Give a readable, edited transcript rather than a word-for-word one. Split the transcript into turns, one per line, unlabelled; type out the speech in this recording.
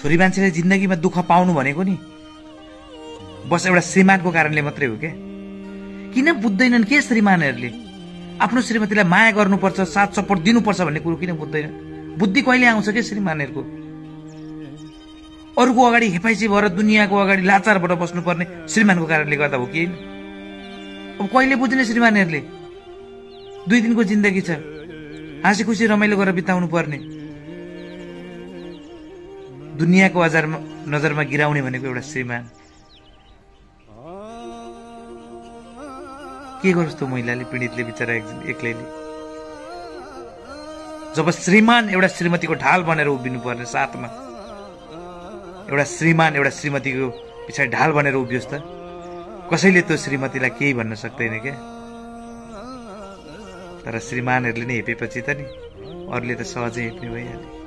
छोरी मान्छेले जिन्दगीमा दुःख पाउनु भनेको नि बस एउटा श्रीमानको कारणले मात्रै हो क्या। किन बुझ्दैनन् के श्रीमानहरूले? आफ्नो श्रीमतीलाई माया गर्नुपर्छ, साथ सपोर्ट दिनुपर्छ भन्ने कुरो किन बुझ्दैन? बुद्धि कहिले आउँछ के श्रीमानहरूको? अरूको अगाडि हेपाइसी भएर दुनियाँको अगाडि लाचार भएर बस्नुपर्ने श्रीमानको कारणले गर्दा हो कि होइन? अब कहिले बुझ्ने श्रीमानहरूले? 2 दिनको जिन्दगी छ, हाँसी खुसी रमाइलो गरेर बिताउनु पर्ने। दुनियाँको नजरमा गिराउने भनेको एउटा श्रीमान। के गरोस् त महिलाले, पीडितले बिचरा एक्लैले? जब श्रीमान एउटा श्रीमतीको ढाल बनेर उभिनु पर्ने साथमा, एउटा श्रीमान एउटा श्रीमतीको पछाडि ढाल बनेर उभियोस् त कसैले त्यो श्रीमतीलाई केही भन्न सक्दैन क्या। तर श्रीमानहरूले नै हेपेपछि त नि अरूले त सहजै हेप्ने भइहाल्यो।